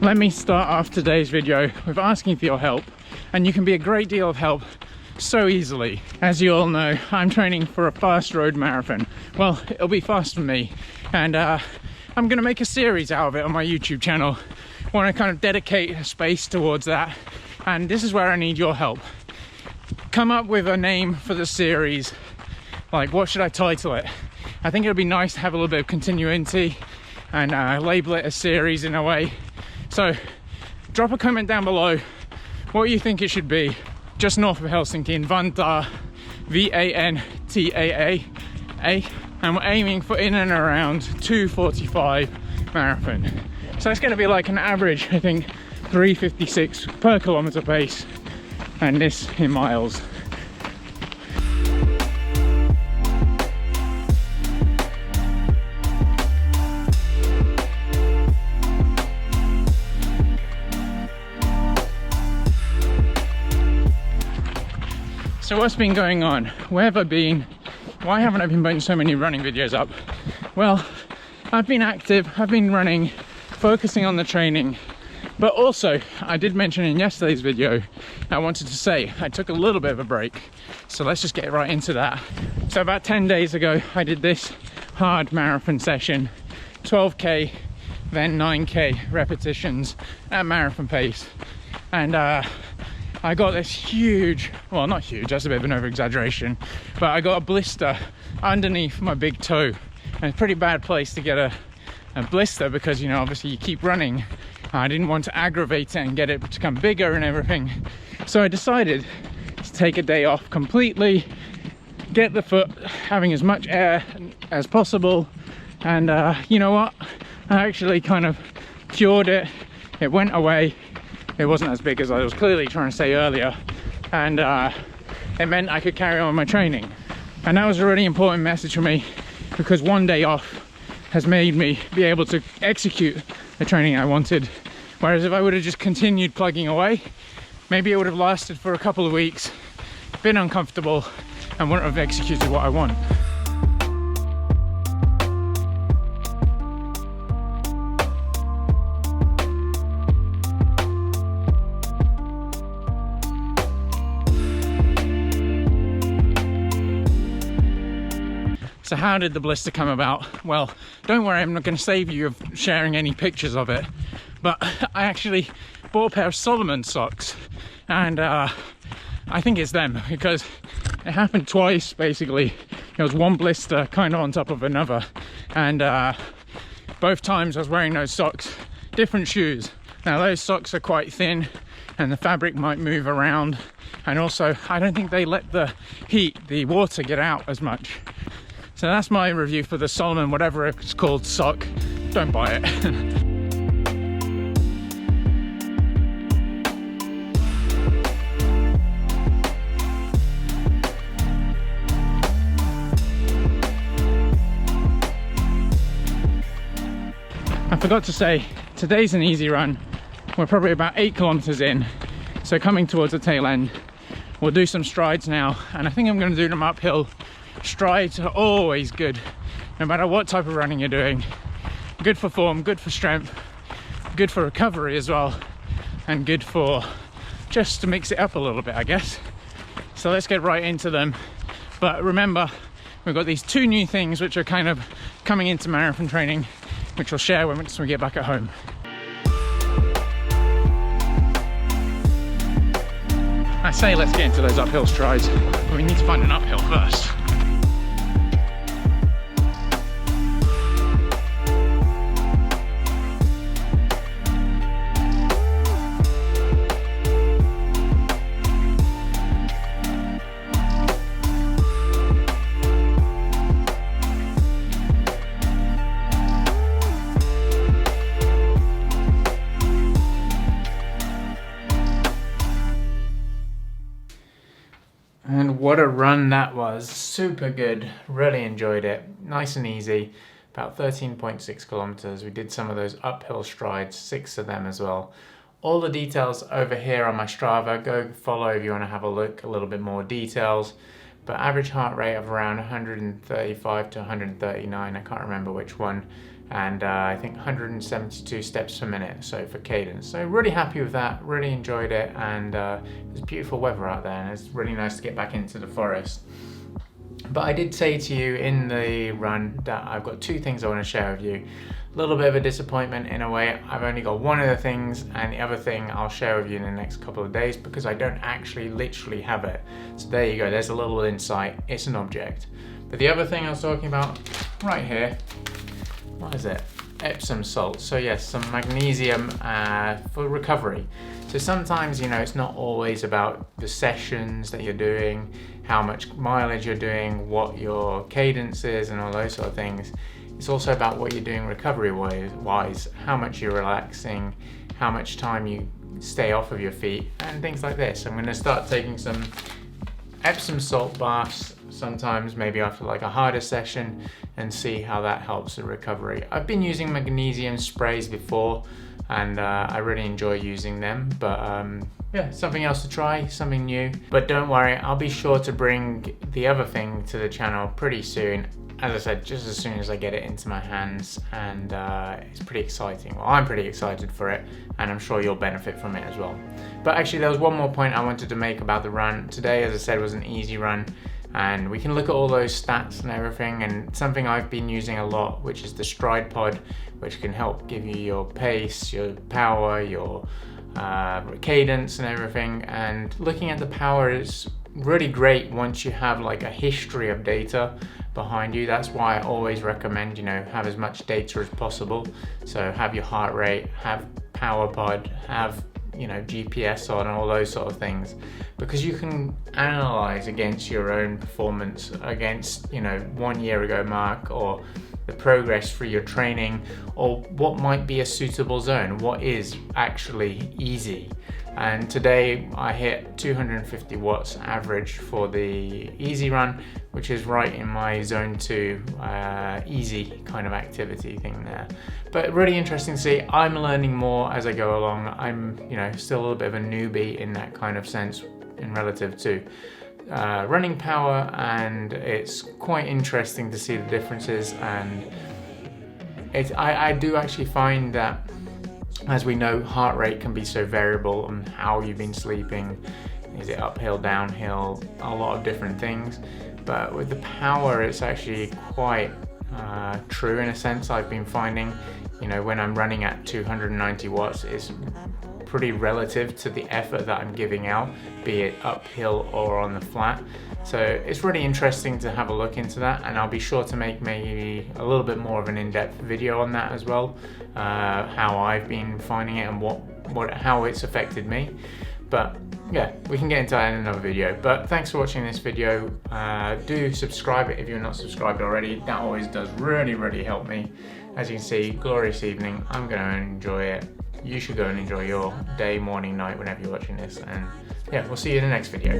Let me start off today's video with asking for your help, and you can be a great deal of help so easily. As you all know, I'm training for a fast road marathon. Well, it'll be fast for me, and I'm gonna make a series out of it on my YouTube channel. I want to kind of dedicate a space towards that, and this is where I need your help. Come up with a name for the series. Like, what should I title it? I think it would be nice to have a little bit of continuity and label it a series in a way. So drop a comment down below what you think it should be. Just north of Helsinki in Vantaa, Vantaa, and we're aiming for in and around 2:45 marathon. So it's going to be like an average, I think, 3:56 per kilometer pace, and this in miles. So what's been going on? Where have I been? Why haven't I been putting so many running videos up? Well, I've been active, I've been running, focusing on the training, but also I did mention in yesterday's video, I wanted to say I took a little bit of a break. So let's just get right into that. So about 10 days ago, I did this hard marathon session, 12K, then 9K repetitions at marathon pace. And I got this huge, well, not huge, that's a bit of an over-exaggeration, but I got a blister underneath my big toe. And it's a pretty bad place to get a blister because, you know, obviously you keep running. I didn't want to aggravate it and get it to become bigger and everything. So I decided to take a day off completely, get the foot having as much air as possible. And you know what? I actually kind of cured it. It went away. It wasn't as big as I was clearly trying to say earlier, and it meant I could carry on with my training. And that was a really important message for me, because one day off has made me be able to execute the training I wanted. Whereas if I would have just continued plugging away, maybe it would have lasted for a couple of weeks, been uncomfortable, and wouldn't have executed what I want. So how did the blister come about? Well, don't worry, I'm not going to save you of sharing any pictures of it, but I actually bought a pair of Solomon socks, and I think it's them, because it happened twice basically. There was one blister kind of on top of another, and both times I was wearing those socks, different shoes. Now those socks are quite thin and the fabric might move around, and also I don't think they let the heat, the water, get out as much. So that's my review for the Solomon, whatever it's called, sock. Don't buy it. I forgot to say, today's an easy run. We're probably about 8 kilometers in, so coming towards the tail end. We'll do some strides now, and I think I'm going to do them uphill. Strides are always good, no matter what type of running you're doing. Good for form, good for strength, good for recovery as well, and good for just to mix it up a little bit, I guess. So let's get right into them. But remember, we've got these two new things which are kind of coming into marathon training, which we'll share once we get back at home. I say let's get into those uphill strides, but we need to find an uphill first. And what a run that was. Super good, really enjoyed it. Nice and easy, about 13.6 kilometers. We did some of those uphill strides, 6 of them as well. All the details over here on my Strava. Go follow if you want to have a look, a little bit more details. but average heart rate of around 135 to 139, I can't remember which one, and I think 172 steps per minute, so for cadence. So really happy with that, really enjoyed it, and it's beautiful weather out there, and it's really nice to get back into the forest. But I did say to you in the run that I've got two things I want to share with you. A little bit of a disappointment in a way. I've only got one of the things, and the other thing I'll share with you in the next couple of days because I don't actually literally have it. So there you go, there's a little insight. It's an object. But the other thing I was talking about right here, what is it? Epsom salt. So yes, some magnesium for recovery. So sometimes, you know, it's not always about the sessions that you're doing, how much mileage you're doing, what your cadence is, and all those sort of things. It's also about what you're doing recovery-wise, how much you're relaxing, how much time you stay off of your feet, and things like this. I'm going to start taking some Epsom salt baths sometimes, maybe after like a harder session, and see how that helps the recovery. I've been using magnesium sprays before, and I really enjoy using them, but yeah, something else to try, something new. But don't worry, I'll be sure to bring the other thing to the channel pretty soon. As I said, just as soon as I get it into my hands, and it's pretty exciting. Well, I'm pretty excited for it, and I'm sure you'll benefit from it as well. But actually, there was one more point I wanted to make about the run. Today, as I said, was an easy run, and we can look at all those stats and everything, and something I've been using a lot, which is the stride pod, which can help give you your pace, your power, your cadence and everything. And looking at the power is really great once you have like a history of data behind you. That's why I always recommend, you know, have as much data as possible. So have your heart rate, have power pod, have, you know, GPS on, all those sort of things, because you can analyze against your own performance, against, you know, 1 year ago Marc, or the progress through your training, or what might be a suitable zone, what is actually easy. And today I hit 250 watts average for the easy run, which is right in my zone 2 easy kind of activity thing there. But really interesting to see. I'm learning more as I go along. I'm, you know, still a little bit of a newbie in that kind of sense in relative to running power, and it's quite interesting to see the differences. And I do actually find that, as we know, heart rate can be so variable on how you've been sleeping. Is it uphill, downhill, a lot of different things. But with the power, it's actually quite true in a sense. I've been finding, you know, when I'm running at 290 watts, it's pretty relative to the effort that I'm giving out, be it uphill or on the flat. So it's really interesting to have a look into that, and I'll be sure to make maybe a little bit more of an in-depth video on that as well, how I've been finding it and how it's affected me. But yeah, we can get into that in another video. But thanks for watching this video. Do subscribe if you're not subscribed already. That always does really help me. As you can see, glorious evening. I'm going to enjoy it. You should go and enjoy your day, morning, night, whenever you're watching this. And yeah, we'll see you in the next video.